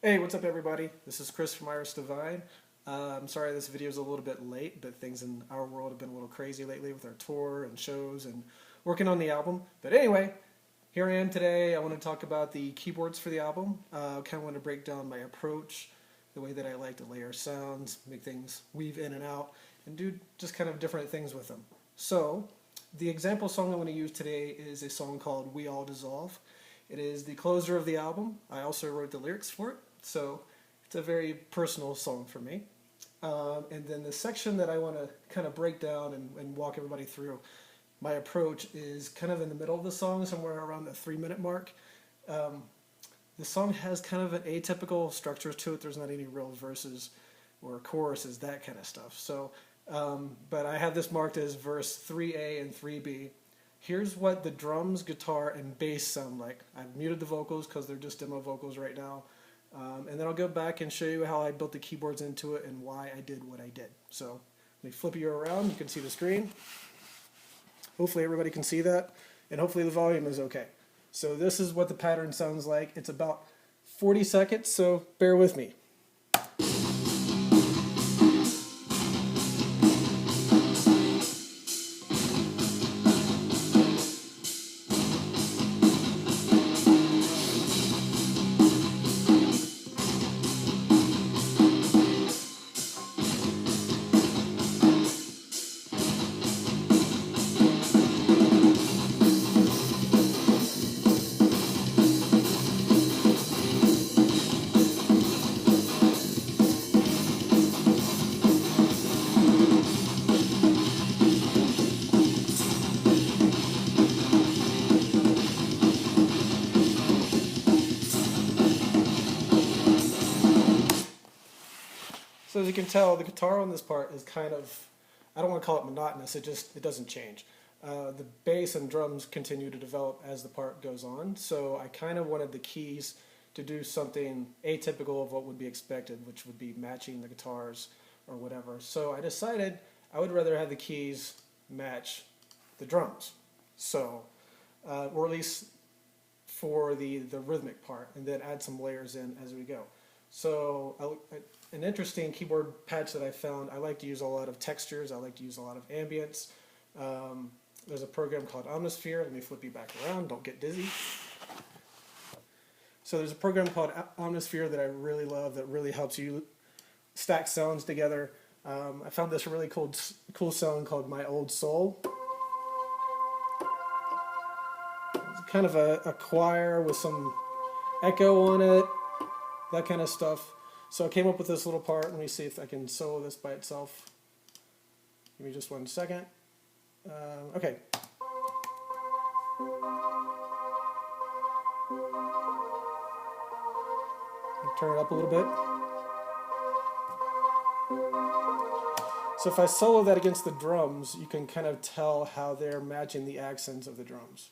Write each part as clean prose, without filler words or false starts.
Hey, what's up everybody? This is Kris from Iris Divine. I'm sorry this video is a little bit late, but things in our world have been a little crazy lately with our tour and shows and working on the album. But anyway, here I am today. I want to talk about the keyboards for the album. I kind of want to break down my approach, the way that I like to layer sounds, make things weave in and out, and do just kind of different things with them. So, the example song I'm going to use today is a song called We All Dissolve. It is the closer of the album. I also wrote the lyrics for it, so it's a very personal song for me. And then the section that I want to kind of break down and walk everybody through, my approach is kind of in the middle of the song, somewhere around the 3-minute mark. The song has kind of an atypical structure to it. There's not any real verses or choruses, that kind of stuff. So, but I have this marked as verse 3A and 3B. Here's what the drums, guitar, and bass sound like. I've muted the vocals because they're just demo vocals right now. And then I'll go back and show you how I built the keyboards into it and why I did what I did. So let me flip you around. You can see the screen. Hopefully everybody can see that. And hopefully the volume is okay. So this is what the pattern sounds like. It's about 40 seconds, so bear with me. So as you can tell, the guitar on this part is kind of, I don't want to call it monotonous, it doesn't change. The bass and drums continue to develop as the part goes on, so I kind of wanted the keys to do something atypical of what would be expected, which would be matching the guitars or whatever. So I decided I would rather have the keys match the drums, so, or at least for the rhythmic part, and then add some layers in as we go. So an interesting keyboard patch that I found, I like to use a lot of textures, I like to use a lot of ambience. There's a program called Omnisphere. Let me flip you back around, don't get dizzy. So there's a program called Omnisphere that I really love that really helps you stack sounds together. I found this really cool sound called My Old Soul. It's kind of a choir with some echo on it, that kind of stuff. So I came up with this little part. Let me see if I can solo this by itself. Give me just 1 second. Okay. Turn it up a little bit. So if I solo that against the drums, you can kind of tell how they're matching the accents of the drums.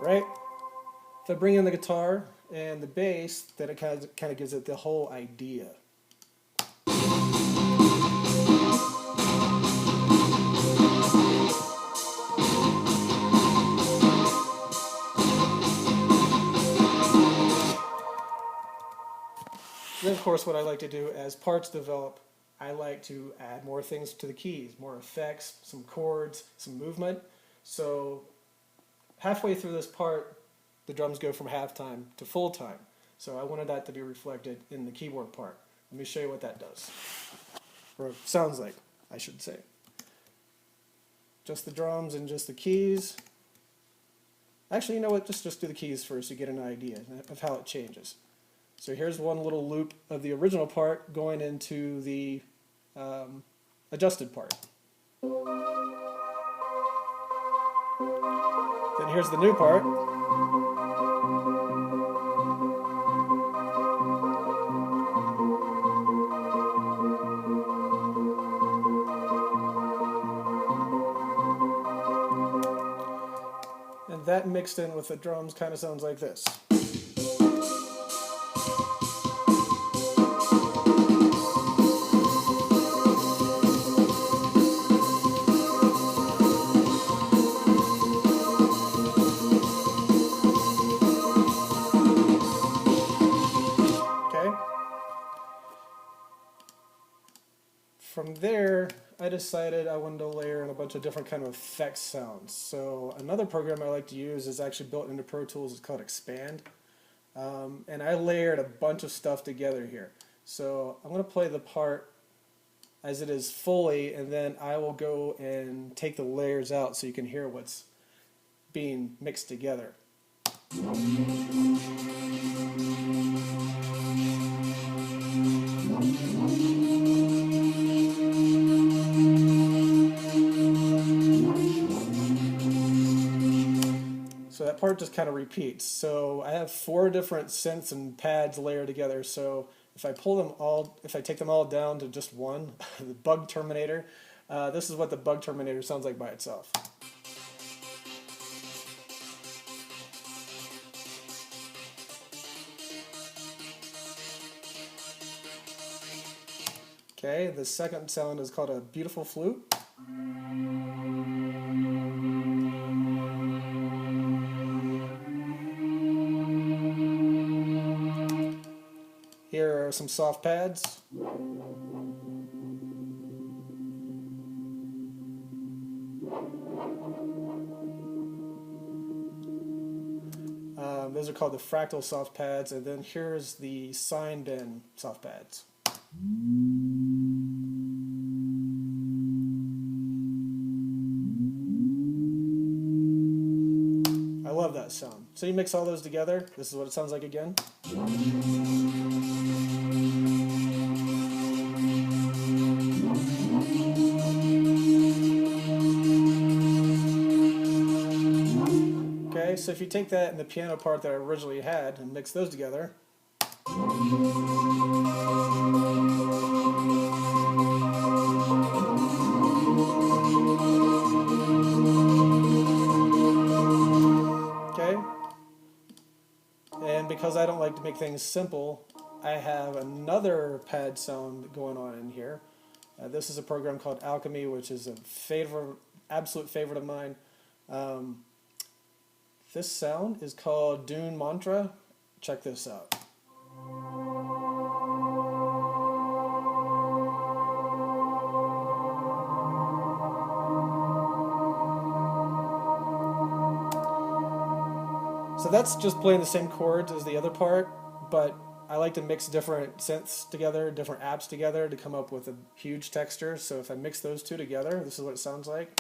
Right? If I bring in the guitar and the bass, then it kind of gives it the whole idea. Then, of course, what I like to do as parts develop, I like to add more things to the keys, more effects, some chords, some movement. So halfway through this part, the drums go from halftime to full time. So I wanted that to be reflected in the keyboard part. Let me show you what that does. Or sounds like, I should say. Just the drums and just the keys. Actually, you know what? Just do the keys first so you get an idea of how it changes. So here's one little loop of the original part going into the adjusted part. Then here's the new part. And that mixed in with the drums kind of sounds like this. from there, I decided I wanted to layer in a bunch of different kind of effects sounds. So another program I like to use is actually built into Pro Tools. It's called Expand. And I layered a bunch of stuff together here. So I'm going to play the part as it is fully, and then I will go and take the layers out so you can hear what's being mixed together. So that part just kind of repeats. So I have 4 different synths and pads layered together. So if I take them all down to just one, the Bug Terminator, this is what the Bug Terminator sounds like by itself. Okay, the second sound is called a Beautiful Flute. Here are some soft pads. Those are called the fractal soft pads, and then here's the sine bin soft pads. I love that sound. So you mix all those together, this is what it sounds like again. Okay, so if you take that and the piano part that I originally had and mix those together, okay, and because I don't like to make things simple, I have another pad sound going on in here. This is a program called Alchemy, which is a absolute favorite of mine. This sound is called Dune Mantra. Check this out. So that's just playing the same chords as the other part, but I like to mix different synths together, different apps together to come up with a huge texture. So if I mix those two together, this is what it sounds like.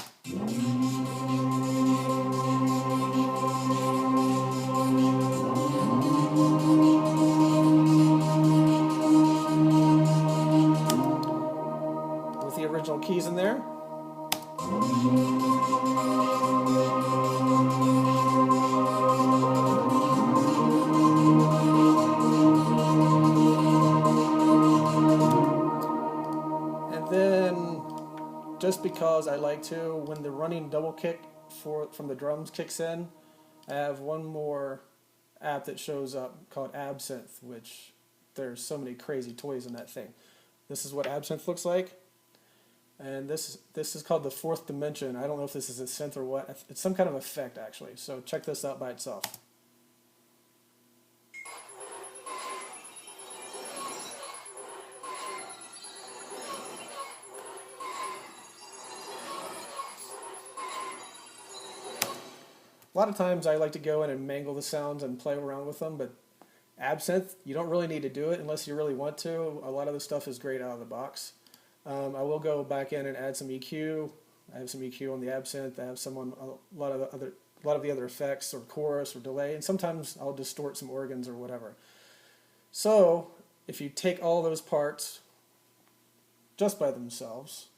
With the original keys in there. And then, just because I like to, when the running double kick from the drums kicks in, I have one more app that shows up called Absinthe, which there's so many crazy toys in that thing. This is what Absinthe looks like. And this is called the Fourth Dimension. I don't know if this is a synth or what. It's some kind of effect, actually. So check this out by itself. A lot of times I like to go in and mangle the sounds and play around with them, but Absinthe, you don't really need to do it unless you really want to. A lot of the stuff is great out of the box. I will go back in and add some EQ. I have some EQ on the Absinthe. I have some on a lot of the other effects or chorus or delay, and sometimes I'll distort some organs or whatever. So if you take all those parts just by themselves,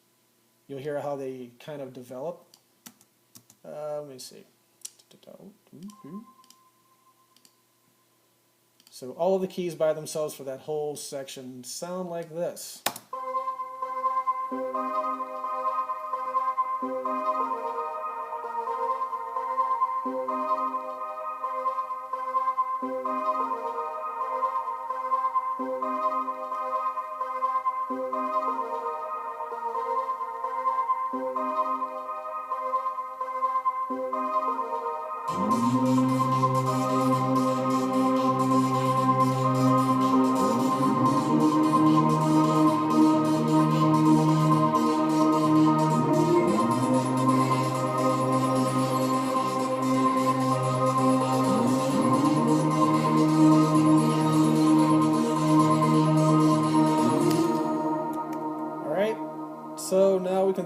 you'll hear how they kind of develop. Let me see. So all of the keys by themselves for that whole section sound like this.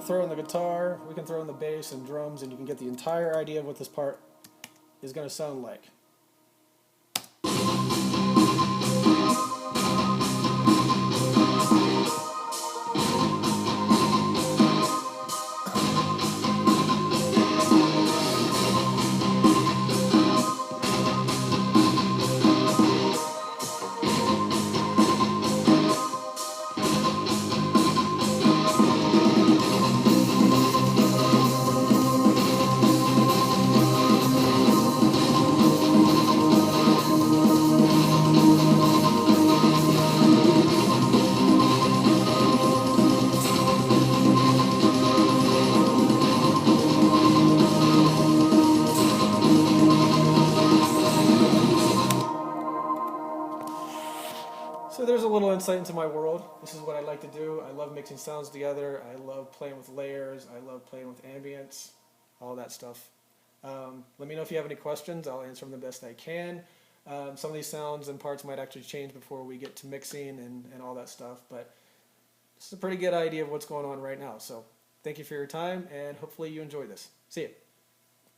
throw in the guitar, we can throw in the bass and drums, and you can get the entire idea of what this part is going to sound like. So there's a little insight into my world. This is what I like to do. I love mixing sounds together. I love playing with layers. I love playing with ambience, all that stuff. Let me know if you have any questions. I'll answer them the best I can. Some of these sounds and parts might actually change before we get to mixing and all that stuff, but this is a pretty good idea of what's going on right now. So thank you for your time, and hopefully you enjoy this. See you.